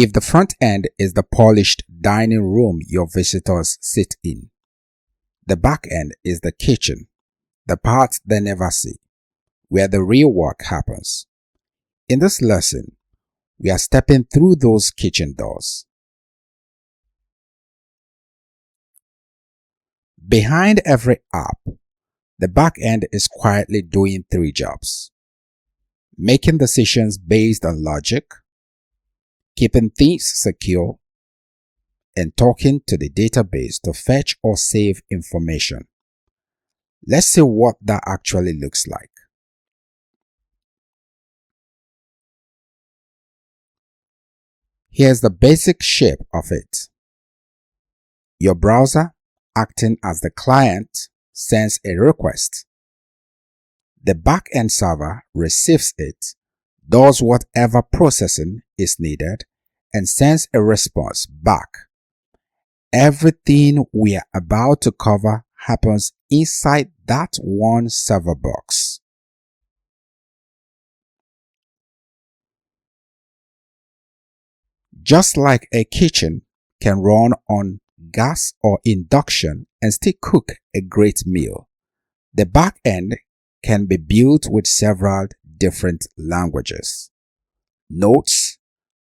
If the front end is the polished dining room your visitors sit in, the back end is the kitchen, the part they never see, where the real work happens. In this lesson, we are stepping through those kitchen doors. Behind every app, the back end is quietly doing three jobs: making decisions based on logic, keeping things secure, and talking to the database to fetch or save information. Let's see what that actually looks like. Here's the basic shape of it. Your browser, acting as the client, sends a request. The backend server receives it, does whatever processing is needed, and sends a response back. Everything we are about to cover happens inside that one server box. Just like a kitchen can run on gas or induction and still cook a great meal, the back end can be built with several different languages. Node.js,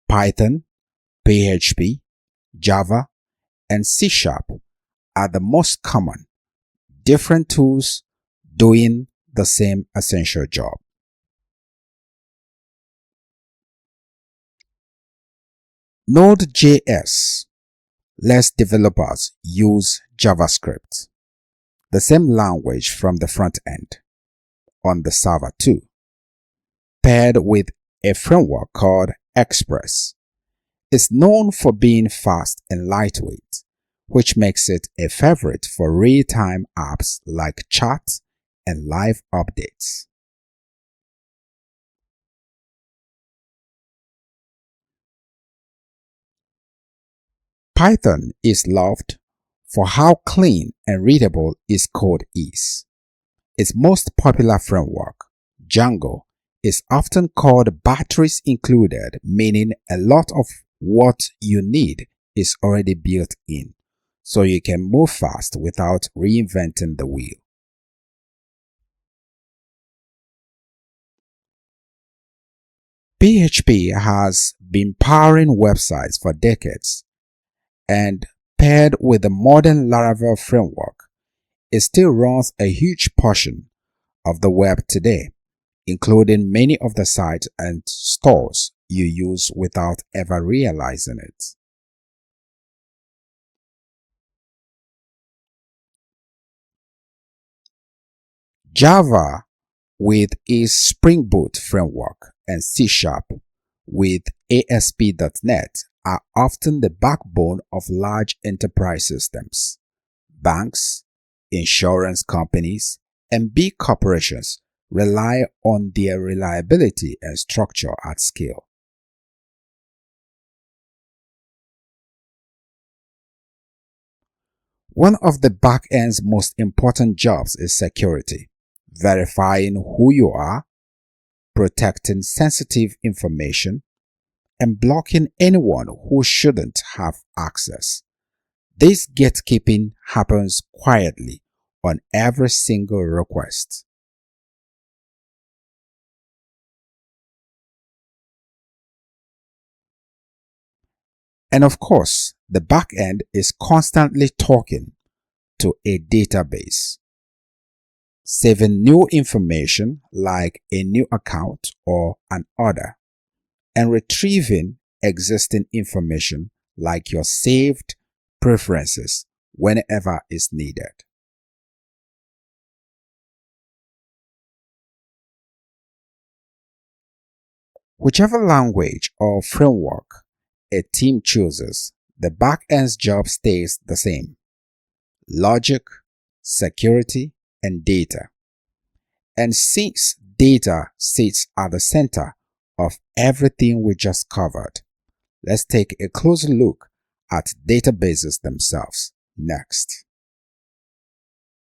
Python, PHP, Java, and C# are the most common, different tools doing the same essential job. Node.js lets developers use JavaScript, the same language from the front end, on the server too, paired with a framework called Express. It's known for being fast and lightweight, which makes it a favorite for real-time apps like chat and live updates. Python is loved for how clean and readable its code is. Its most popular framework, Django, is often called batteries included, meaning a lot of what you need is already built in, so you can move fast without reinventing the wheel. PHP has been powering websites for decades, and paired with the modern Laravel framework, it still runs a huge portion of the web today, including many of the sites and stores you use without ever realizing it. Java, with its Spring Boot framework, and C# with ASP.NET are often the backbone of large enterprise systems. Banks, insurance companies, and big corporations rely on their reliability and structure at scale. One of the backend's most important jobs is security, verifying who you are, protecting sensitive information, and blocking anyone who shouldn't have access. This gatekeeping happens quietly on every single request. And of course, the backend is constantly talking to a database, saving new information like a new account or an order, and retrieving existing information like your saved preferences whenever is needed. Whichever language or framework a team chooses, the backend's job stays the same: logic, security, and data. And since data sits at the center of everything we just covered, let's take a closer look at databases themselves next.